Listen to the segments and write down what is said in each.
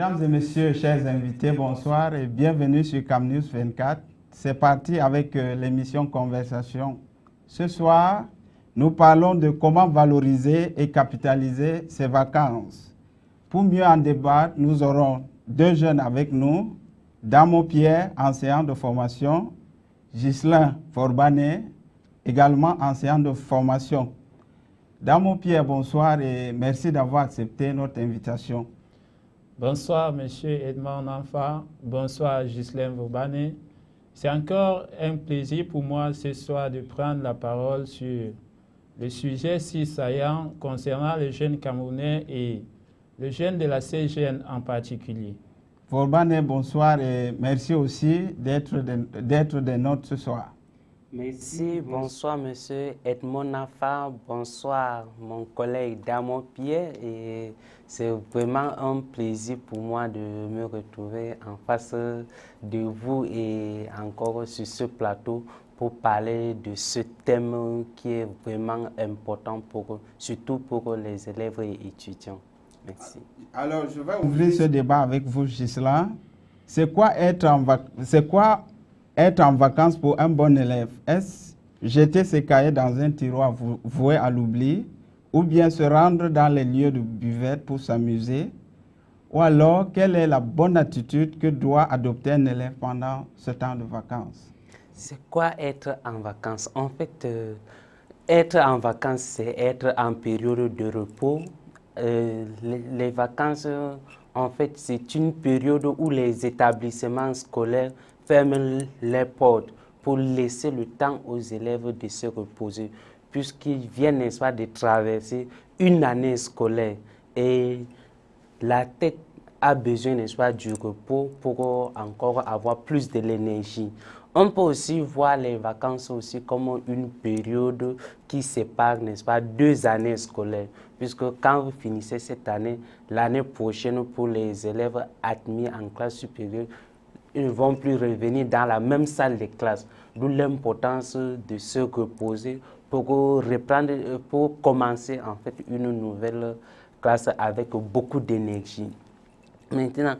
Mesdames et messieurs, chers invités, bonsoir et bienvenue sur CamNews 24. C'est parti avec l'émission Conversation. Ce soir, nous parlons de comment valoriser et capitaliser ces vacances. Pour mieux en débattre, nous aurons deux jeunes avec nous. Damo Pierre, enseignant de formation, Ghislain Forbané, également enseignant de formation. Damo Pierre, bonsoir et merci d'avoir accepté notre invitation. Bonsoir, Monsieur Edmond Enfant. Bonsoir, Ghislain Forbané. C'est encore un plaisir pour moi ce soir de prendre la parole sur le sujet si saillant concernant les jeunes Camerounais et les jeunes de la CGN en particulier. Forbané, bonsoir et merci aussi d'être des nôtres ce soir. Merci, bonsoir monsieur Edmond Nafa, bonsoir mon collègue Damo Pierre et c'est vraiment un plaisir pour moi de me retrouver en face de vous et encore sur ce plateau pour parler de ce thème qui est vraiment important surtout pour les élèves et étudiants. Merci. Alors je vais ouvrir ce débat avec vous, Ghislain. C'est quoi être en vacances pour un bon élève? Est-ce jeter ses cahiers dans un tiroir voué à l'oubli ou bien se rendre dans les lieux de buvette pour s'amuser? Ou alors, quelle est la bonne attitude que doit adopter un élève pendant ce temps de vacances? C'est quoi être en vacances? En fait, être en vacances, c'est être en période de repos. Les vacances, en fait, c'est une période où les établissements scolaires ferment les portes pour laisser le temps aux élèves de se reposer, puisqu'ils viennent, n'est-ce pas, de traverser une année scolaire et la tête a besoin, n'est-ce pas, du repos pour encore avoir plus de l'énergie. On peut aussi voir les vacances aussi comme une période qui sépare, n'est-ce pas, deux années scolaires. Puisque quand vous finissez cette année, l'année prochaine pour les élèves admis en classe supérieure, ils ne vont plus revenir dans la même salle de classe. D'où l'importance de se reposer pour reprendre, pour commencer en fait une nouvelle classe avec beaucoup d'énergie. Maintenant,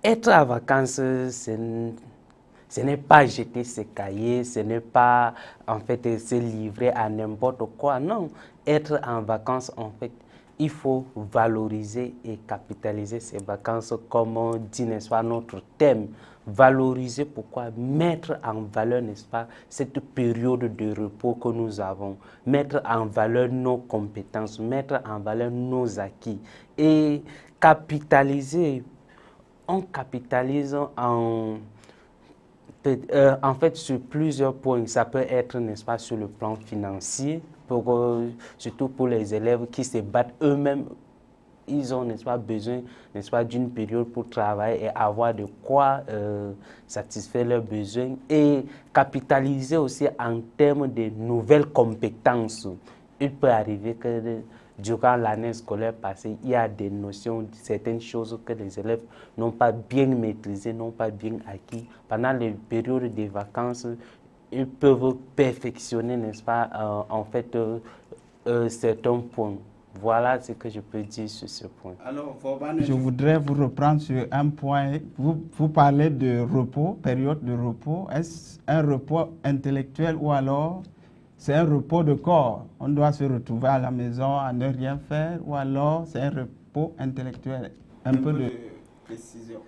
être en vacances, ce n'est pas jeter ses cahiers, ce n'est pas en fait se livrer à n'importe quoi. Non, être en vacances, en fait, il faut valoriser et capitaliser ces vacances comme on dit, n'est-ce pas, notre thème. Valoriser, pourquoi? Mettre en valeur, n'est-ce pas, cette période de repos que nous avons. Mettre en valeur nos compétences, mettre en valeur nos acquis. Et capitaliser, on capitalise en fait, sur plusieurs points. Ça peut être, n'est-ce pas, sur le plan financier, surtout pour les élèves qui se battent eux-mêmes. Ils ont, n'est-ce pas, besoin, n'est-ce pas, d'une période pour travailler et avoir de quoi satisfaire leurs besoins. Et capitaliser aussi en termes de nouvelles compétences. Il peut arriver que durant l'année scolaire passée, il y a des notions, certaines choses que les élèves n'ont pas bien maîtrisées, n'ont pas bien acquis. Pendant les périodes de vacances, ils peuvent perfectionner, n'est-ce pas, en fait, certains points. Voilà ce que je peux dire sur ce point. Alors, Forbané, je voudrais vous reprendre sur un point. Vous parlez de repos, période de repos. Est-ce un repos intellectuel ou alors c'est un repos de corps? On doit se retrouver à la maison à ne rien faire ou alors c'est un repos intellectuel? Un peu de précision.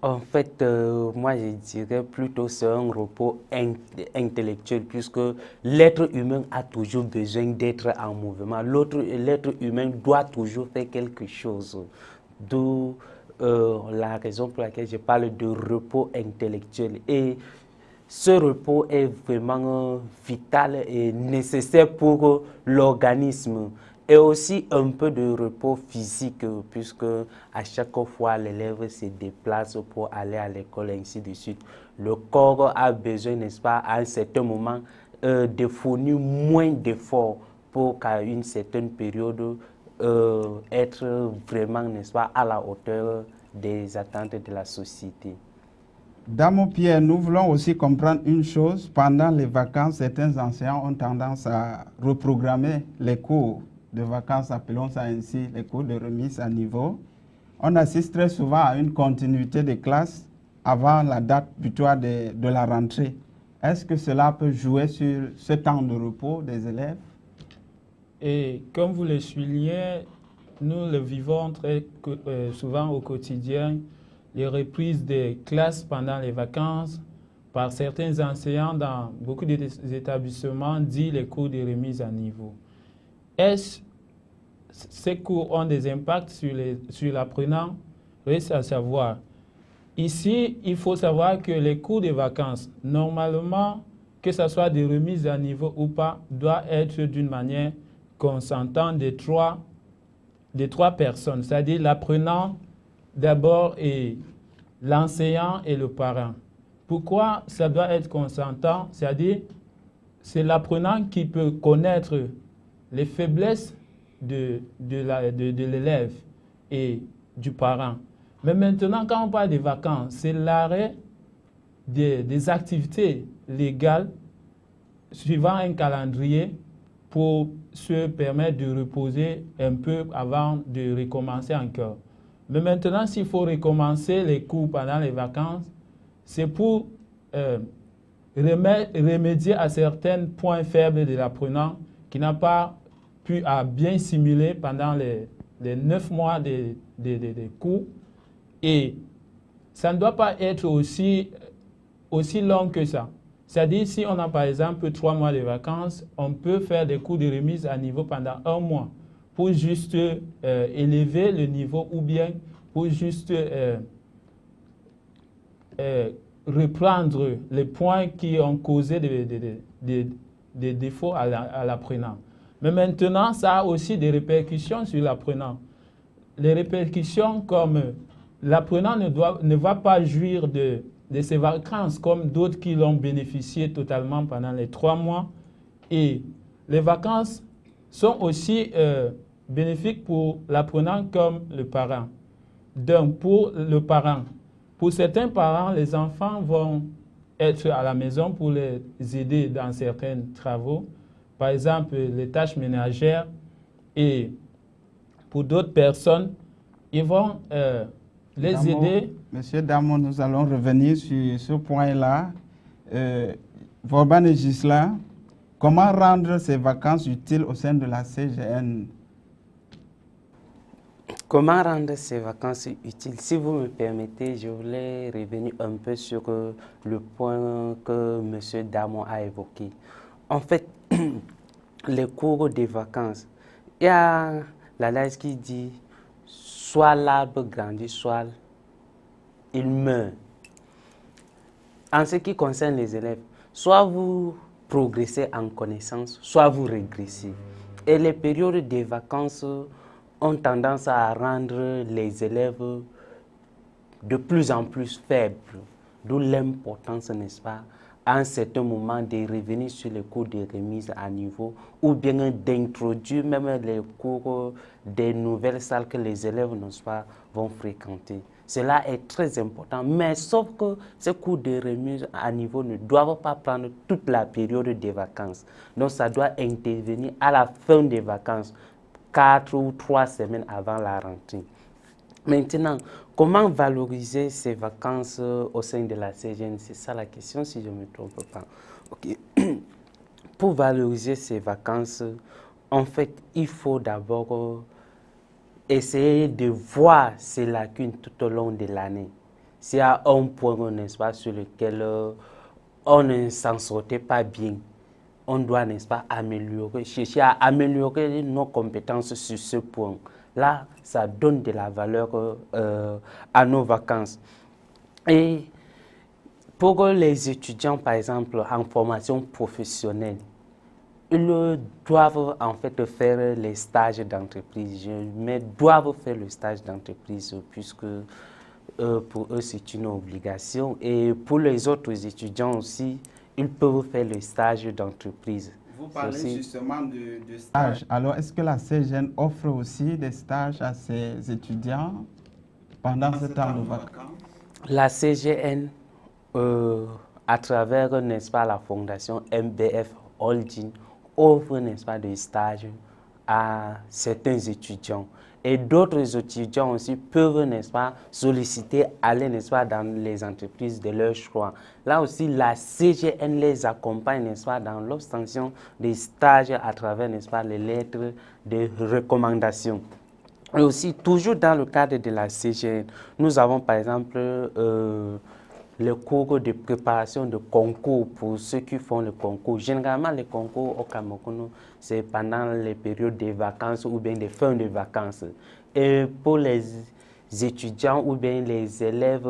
En fait, moi je dirais plutôt c'est un repos intellectuel puisque l'être humain a toujours besoin d'être en mouvement. L'être humain doit toujours faire quelque chose. D'où la raison pour laquelle je parle de repos intellectuel. Et ce repos est vraiment vital et nécessaire pour l'organisme. Et aussi un peu de repos physique, puisque à chaque fois l'élève se déplace pour aller à l'école, ainsi de suite. Le corps a besoin, n'est-ce pas, à un certain moment, de fournir moins d'efforts pour qu'à une certaine période, être vraiment, n'est-ce pas, à la hauteur des attentes de la société. Damo Pierre, nous voulons aussi comprendre une chose. Pendant les vacances, certains enseignants ont tendance à reprogrammer les cours de vacances, appelons ça ainsi, les cours de remise à niveau. on assiste très souvent à une continuité des classes avant la date butoir de la rentrée. Est-ce que cela peut jouer sur ce temps de repos des élèves? Et comme vous le soulignez, nous le vivons très souvent au quotidien, les reprises des classes pendant les vacances par certains enseignants dans beaucoup d'établissements dit les cours de remise à niveau. Est-ce ces cours ont des impacts sur l'apprenant? Reste à savoir. Ici, il faut savoir que les cours de vacances, normalement, que ce soit des remises à niveau ou pas, doivent être d'une manière consentante des trois personnes, c'est-à-dire l'apprenant d'abord et l'enseignant et le parent. Pourquoi ça doit être consentant? C'est-à-dire c'est l'apprenant qui peut connaître les faiblesses de l'élève et du parent. Mais maintenant, quand on parle des vacances, c'est l'arrêt des activités légales suivant un calendrier pour se permettre de reposer un peu avant de recommencer encore. Mais maintenant, s'il faut recommencer les cours pendant les vacances, c'est pour remédier à certains points faibles de l'apprenant qui n'a pas pu bien simuler pendant les 9 mois des cours. Et ça ne doit pas être aussi long que ça. C'est-à-dire, si on a par exemple 3 mois de vacances, on peut faire des cours de remise à niveau pendant 1 mois pour juste élever le niveau ou bien pour juste reprendre les points qui ont causé des défauts à l'apprenant. Mais maintenant, ça a aussi des répercussions sur l'apprenant. Les répercussions comme l'apprenant ne va pas jouir de ses vacances comme d'autres qui l'ont bénéficié totalement pendant les 3 mois. Et les vacances sont aussi bénéfiques pour l'apprenant comme le parent. Donc, pour le parent, pour certains parents, les enfants vont être à la maison pour les aider dans certains travaux, par exemple les tâches ménagères. Et pour d'autres personnes, ils vont les aider. Monsieur Damo, nous allons revenir sur ce point-là. Vauban et Ghislain, comment rendre ces vacances utiles au sein de la CGN? Comment rendre ces vacances utiles? Si vous me permettez, je voulais revenir un peu sur le point que M. Damon a évoqué. En fait, les cours des vacances, il y a l'adage qui dit « soit l'arbre grandit, soit il meurt ». En ce qui concerne les élèves, soit vous progressez en connaissance, soit vous régressez. Et les périodes des vacances ont tendance à rendre les élèves de plus en plus faibles, d'où l'importance, n'est-ce pas, à un certain moment de revenir sur les cours de remise à niveau ou bien d'introduire même les cours des nouvelles salles que les élèves, n'est-ce pas, vont fréquenter. Cela est très important, mais sauf que ces cours de remise à niveau ne doivent pas prendre toute la période des vacances. Donc ça doit intervenir à la fin des vacances, 4 ou 3 semaines avant la rentrée. Maintenant, comment valoriser ces vacances au sein de la CGN? C'est ça la question, si je ne me trompe pas. Okay. Pour valoriser ces vacances, en fait, il faut d'abord essayer de voir ces lacunes tout au long de l'année. S'il y a un point, n'est-ce pas, sur lequel on ne s'en sortait pas bien, on doit, n'est-ce pas, améliorer, chercher à améliorer nos compétences sur ce point. Là, ça donne de la valeur à nos vacances. Et pour les étudiants, par exemple, en formation professionnelle, ils doivent en fait faire les stages d'entreprise, mais doivent faire le stage d'entreprise puisque pour eux c'est une obligation. Et pour les autres étudiants aussi, ils peuvent faire le stage d'entreprise. Vous parlez justement de stage. Alors, est-ce que la CGN offre aussi des stages à ses étudiants pendant ce temps de vacances? La CGN, à travers, n'est-ce pas, la fondation MBF Holding, offre, n'est-ce pas, des stages à certains étudiants. Et d'autres étudiants aussi peuvent, n'est-ce pas, solliciter, aller, n'est-ce pas, dans les entreprises de leur choix. Là aussi, la CGN les accompagne, n'est-ce pas, dans l'obtention des stages à travers, n'est-ce pas, les lettres de recommandation. Et aussi, toujours dans le cadre de la CGN, nous avons par exemple le cours de préparation de concours pour ceux qui font le concours. Généralement, les concours au Cameroun, c'est pendant les périodes des vacances ou bien des fins de vacances. Et pour les étudiants ou bien les élèves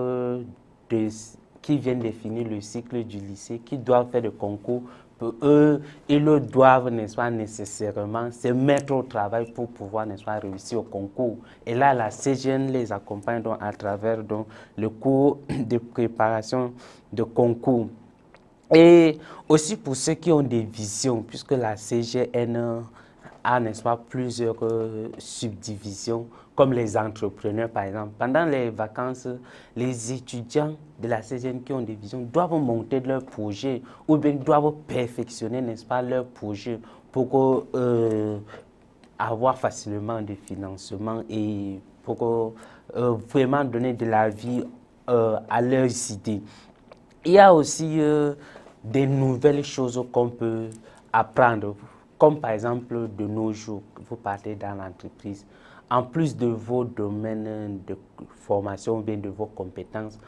qui viennent de finir le cycle du lycée, qui doivent faire le concours, eux, ils doivent, n'est-ce pas, nécessairement se mettre au travail pour pouvoir, n'est-ce pas, réussir au concours. Et là, la CGN les accompagne donc, à travers donc, le cours de préparation de concours. Et aussi pour ceux qui ont des visions, puisque la CGN a, n'est-ce pas, plusieurs subdivisions, comme les entrepreneurs, par exemple. Pendant les vacances, les étudiants de la CGN qui ont des visions doivent monter leur projet ou bien doivent perfectionner, n'est-ce pas, leur projet pour avoir facilement des financements et pour vraiment donner de la vie à leurs idées. Il y a aussi des nouvelles choses qu'on peut apprendre, comme par exemple de nos jours, vous partez dans l'entreprise. En plus de vos domaines de formation ou bien de vos compétences,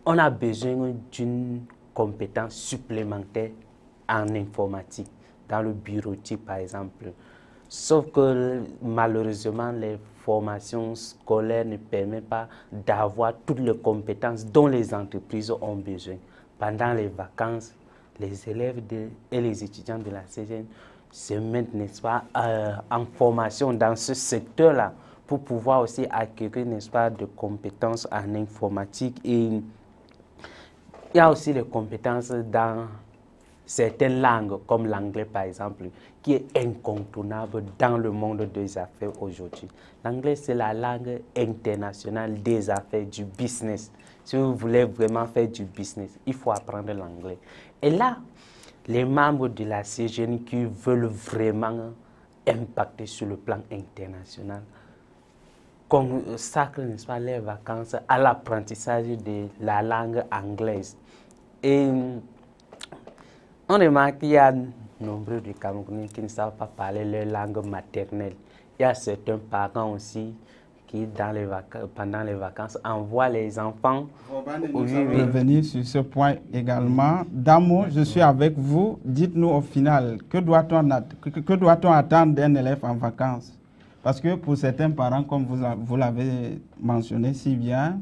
on a besoin d'une compétence supplémentaire en informatique, dans le bureautique par exemple. Sauf que malheureusement, les formations scolaires ne permettent pas d'avoir toutes les compétences dont les entreprises ont besoin. Pendant les vacances, les élèves et les étudiants de la CGN se mettent, n'est-ce pas, en formation dans ce secteur-là pour pouvoir aussi acquérir, n'est-ce pas, de compétences en informatique. Et il y a aussi les compétences dans certaines langues, comme l'anglais par exemple, qui est incontournable dans le monde des affaires aujourd'hui. L'anglais, c'est la langue internationale des affaires, du business. Si vous voulez vraiment faire du business, il faut apprendre l'anglais. Et là, les membres de la CGN qui veulent vraiment impacter sur le plan international consacrent, n'est-ce pas, les vacances à l'apprentissage de la langue anglaise. Et on remarque qu'il y a nombreux de Camerounais qui ne savent pas parler leur langue maternelle. Il y a certains parents aussi qui, pendant les vacances, envoient les enfants. Nous allons revenir sur ce point également. Damo, je suis avec vous. Dites-nous au final, que doit-on attendre d'un élève en vacances? Parce que pour certains parents, comme vous l'avez mentionné si bien,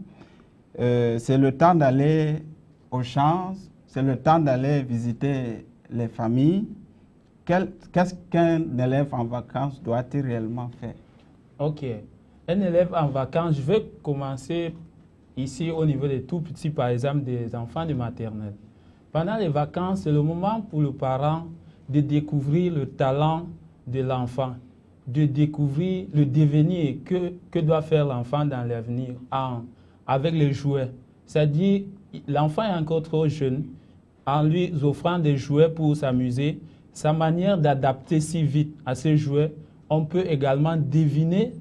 c'est le temps d'aller aux champs, c'est le temps d'aller visiter les familles. Qu'est-ce qu'un élève en vacances doit-il réellement faire? Ok. Un élève en vacances, je vais commencer ici au niveau des tout petits, par exemple des enfants de maternelle. Pendant les vacances, c'est le moment pour le parent de découvrir le talent de l'enfant, de découvrir le devenir que doit faire l'enfant dans l'avenir avec les jouets. C'est-à-dire, l'enfant est encore trop jeune, en lui offrant des jouets pour s'amuser, sa manière d'adapter si vite à ces jouets, on peut également deviner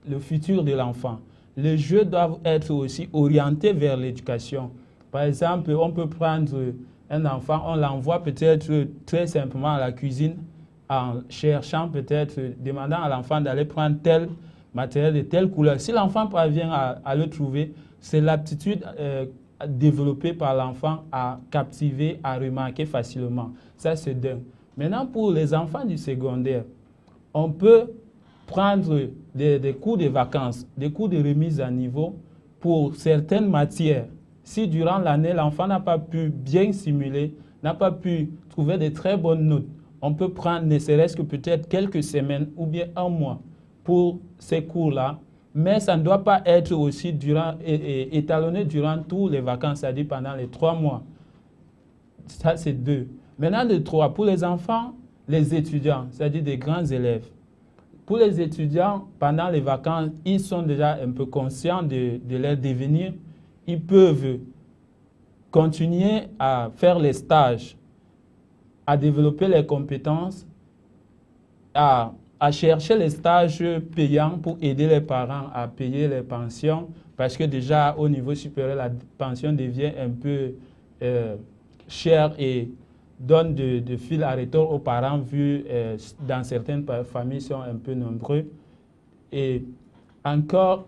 le futur de l'enfant. Les jeux doivent être aussi orientés vers l'éducation. Par exemple, on peut prendre un enfant, on l'envoie peut-être très simplement à la cuisine en cherchant peut-être, demandant à l'enfant d'aller prendre tel matériel de telle couleur. Si l'enfant parvient à le trouver, c'est l'aptitude développée par l'enfant à captiver, à remarquer facilement. Ça, c'est d'un. Maintenant, pour les enfants du secondaire, on peut prendre des cours de vacances, des cours de remise à niveau pour certaines matières. Si durant l'année, l'enfant n'a pas pu bien simuler, n'a pas pu trouver de très bonnes notes, on peut prendre ne serait-ce que peut-être quelques semaines ou bien un mois pour ces cours-là, mais ça ne doit pas être aussi étalonné durant toutes les vacances, c'est-à-dire pendant les 3 mois. Ça, c'est 2. Maintenant, le 3, pour les enfants, les étudiants, c'est-à-dire des grands élèves. Pour les étudiants, pendant les vacances, ils sont déjà un peu conscients de leur devenir. Ils peuvent continuer à faire les stages, à développer les compétences, à à chercher les stages payants pour aider les parents à payer les pensions, parce que déjà au niveau supérieur, la pension devient un peu chère et donne de fil à retordre aux parents, vu dans certaines familles sont un peu nombreux. Et encore,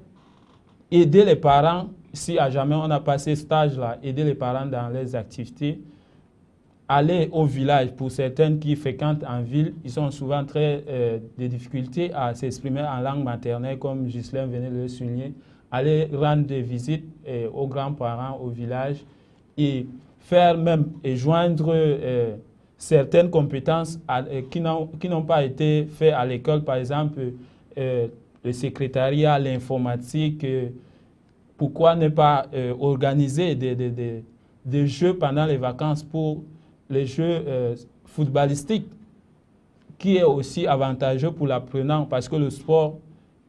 aider les parents, si à jamais on n'a pas ces stages-là, aider les parents dans les activités, aller au village, pour certaines qui fréquentent en ville, ils ont souvent des difficultés à s'exprimer en langue maternelle, comme Ghislain venait de le souligner, aller rendre des visites aux grands-parents au village et faire même et joindre certaines compétences qui n'ont pas été faites à l'école, par exemple le secrétariat, l'informatique. Pourquoi ne pas organiser des jeux pendant les vacances pour les jeux footballistiques, qui est aussi avantageux pour l'apprenant, parce que le sport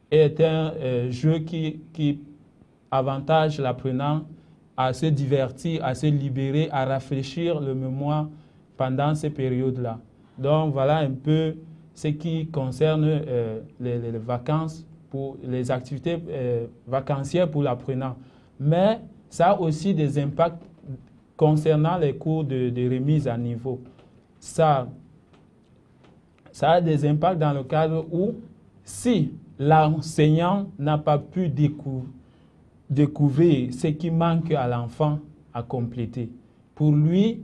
est un jeu qui avantage l'apprenant à se divertir, à se libérer, à rafraîchir le mémoire pendant ces périodes-là. Donc voilà un peu ce qui concerne les vacances, pour les activités vacancières pour l'apprenant. Mais ça a aussi des impacts concernant les cours de remise à niveau. Ça a des impacts dans le cadre où, si l'enseignant n'a pas pu découvrir ce qui manque à l'enfant à compléter, pour lui,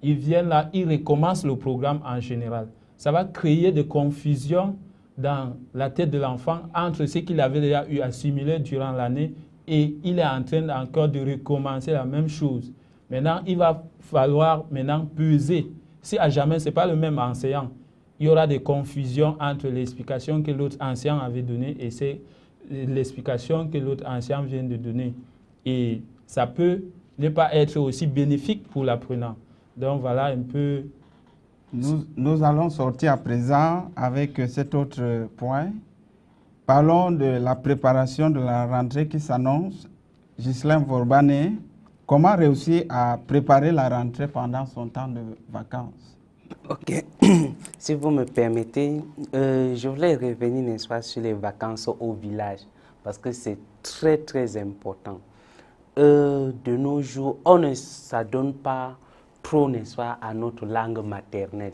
il vient là, il recommence le programme en général. Ça va créer des confusions dans la tête de l'enfant entre ce qu'il avait déjà eu assimilé durant l'année et il est en train encore de recommencer la même chose. Maintenant, il va falloir maintenant peser. Si à jamais ce n'est pas le même enseignant, il y aura des confusions entre l'explication que l'autre enseignant avait donnée et l'explication que l'autre enseignant vient de donner. Et ça peut ne pas être aussi bénéfique pour l'apprenant. Donc voilà un peu. Nous allons sortir à présent avec cet autre point. Parlons de la préparation de la rentrée qui s'annonce. Ghislain Vorbane, comment réussir à préparer la rentrée pendant son temps de vacances? Ok, si vous me permettez, je voulais revenir, n'est-ce pas, sur les vacances au village, parce que c'est très très important. De nos jours, on ne s'adonne pas trop, n'est-ce pas, à notre langue maternelle.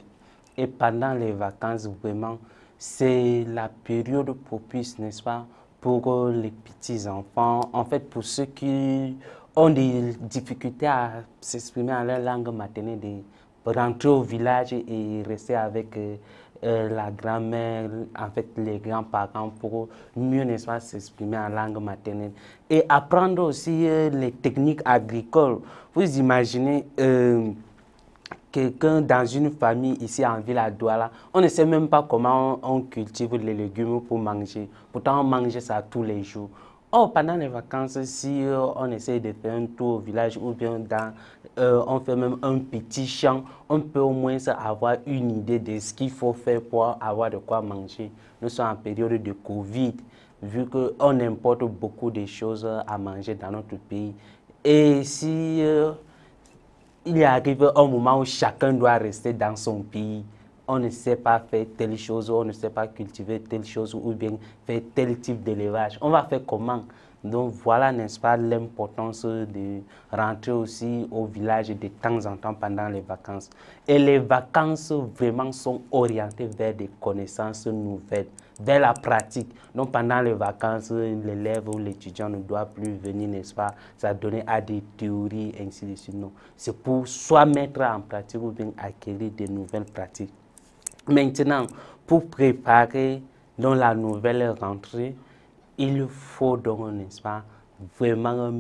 Et pendant les vacances, vraiment, c'est la période propice, n'est-ce pas, pour les petits-enfants, en fait, pour ceux qui ont des difficultés à s'exprimer en leur langue maternelle, de rentrer au village et rester avec la grand-mère, en fait, les grands-parents, pour mieux, n'est-ce pas, s'exprimer en langue maternelle. Et apprendre aussi les techniques agricoles. Vous imaginez quelqu'un dans une famille ici en ville à Douala, on ne sait même pas comment on cultive les légumes pour manger. Pourtant, on mange ça tous les jours. Or, pendant les vacances, si on essaie de faire un tour au village ou bien on fait même un petit champ, on peut au moins avoir une idée de ce qu'il faut faire pour avoir de quoi manger. Nous sommes en période de Covid, vu qu'on importe beaucoup de choses à manger dans notre pays. Et si il arrive un moment où chacun doit rester dans son pays, on ne sait pas faire telle chose, on ne sait pas cultiver telle chose ou bien faire tel type d'élevage. On va faire comment? Donc voilà, n'est-ce pas, l'importance de rentrer aussi au village de temps en temps pendant les vacances. Et les vacances vraiment sont orientées vers des connaissances nouvelles, vers la pratique. Donc pendant les vacances, l'élève ou l'étudiant ne doit plus venir, n'est-ce pas, s'adonner à des théories, ainsi de suite. Non, c'est pour soit mettre en pratique ou bien acquérir de nouvelles pratiques. Maintenant, pour préparer donc la nouvelle rentrée, il faut donc, n'est-ce pas, vraiment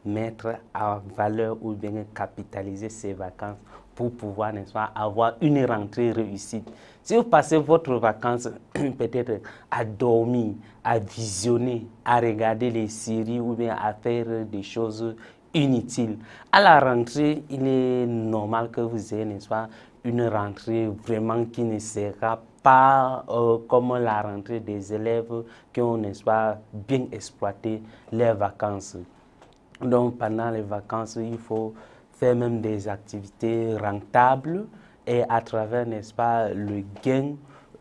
mettre en valeur ou bien capitaliser ces vacances pour pouvoir, n'est-ce pas, avoir une rentrée réussie. Si vous passez votre vacances peut-être à dormir, à visionner, à regarder les séries ou bien à faire des choses inutiles, à la rentrée, il est normal que vous ayez, n'est-ce pas, une rentrée vraiment qui ne sera pas comme la rentrée des élèves qui ont, n'est-ce pas, bien exploité leurs vacances. Donc pendant les vacances, il faut faire même des activités rentables et à travers, n'est-ce pas, le gain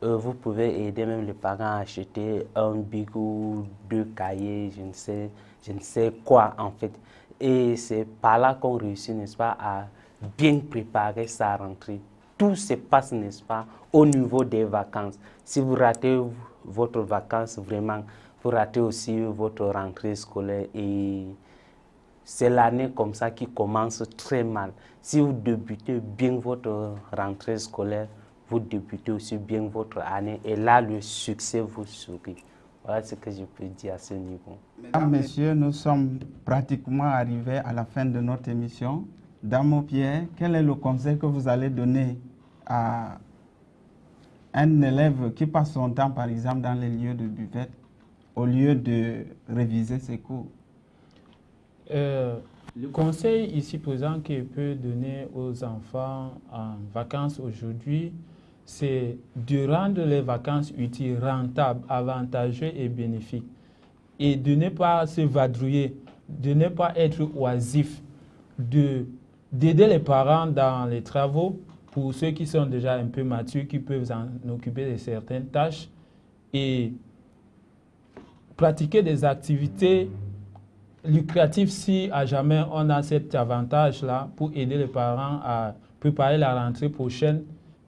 Vous pouvez aider même les parents à acheter un bic ou 2 cahiers, je ne sais quoi en fait. Et c'est par là qu'on réussit, n'est-ce pas, à bien préparer sa rentrée. Tout se passe, n'est-ce pas, au niveau des vacances. Si vous ratez votre vacances, vraiment, vous ratez aussi votre rentrée scolaire et c'est l'année comme ça qui commence très mal. Si vous débutez bien votre rentrée scolaire, vous débutez aussi bien votre année et là, le succès vous sourit. Voilà ce que je peux dire à ce niveau. Mesdames, Messieurs, nous sommes pratiquement arrivés à la fin de notre émission. Dame Pierre, quel est le conseil que vous allez donner à un élève qui passe son temps, par exemple, dans les lieux de buvette, au lieu de réviser ses cours? Le conseil ici présent que je peux donner aux enfants en vacances aujourd'hui, c'est de rendre les vacances utiles, rentables, avantageuses et bénéfiques. Et de ne pas se vadrouiller, de ne pas être oisif, d'aider les parents dans les travaux pour ceux qui sont déjà un peu matures, qui peuvent en occuper de certaines tâches et pratiquer des activités lucratives si à jamais on a cet avantage-là pour aider les parents à préparer la rentrée prochaine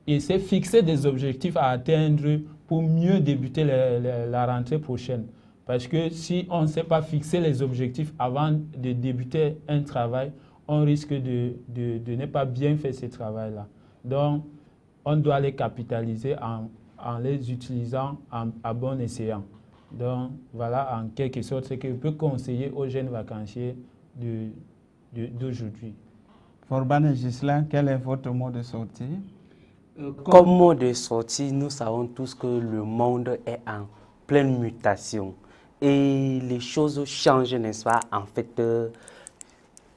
et c'est fixer des objectifs à atteindre pour mieux débuter la rentrée prochaine. Parce que si on ne sait pas fixer les objectifs avant de débuter un travail, on risque de ne pas bien faire ce travail-là. Donc, on doit les capitaliser en les utilisant à bon escient. Donc, voilà en quelque sorte ce que je peux conseiller aux jeunes vacanciers d'aujourd'hui. Forbane et Ghislain, quel est votre mot de sortie? Comme mot de sortie, nous savons tous que le monde est en pleine mutation. Et les choses changent, n'est-ce pas, en fait,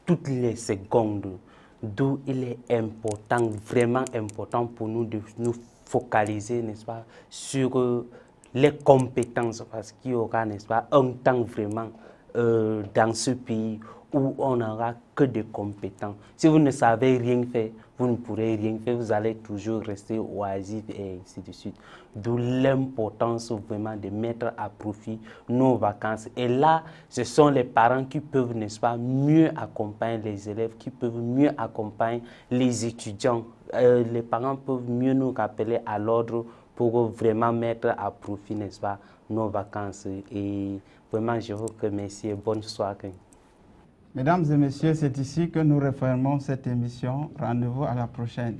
toutes les secondes. D'où il est important, vraiment important pour nous de nous focaliser, n'est-ce pas, sur les compétences. Parce qu'il y aura, n'est-ce pas, un temps vraiment dans ce pays où on n'aura que des compétences. Si vous ne savez rien faire, vous ne pourrez rien faire, vous allez toujours rester oisif et ainsi de suite. D'où l'importance vraiment de mettre à profit nos vacances. Et là, ce sont les parents qui peuvent, n'est-ce pas, mieux accompagner les élèves, qui peuvent mieux accompagner les étudiants. Les parents peuvent mieux nous rappeler à l'ordre pour vraiment mettre à profit, n'est-ce pas, nos vacances. Et vraiment, je vous remercie et bonne soirée. Mesdames et messieurs, c'est ici que nous refermons cette émission. Rendez-vous à la prochaine.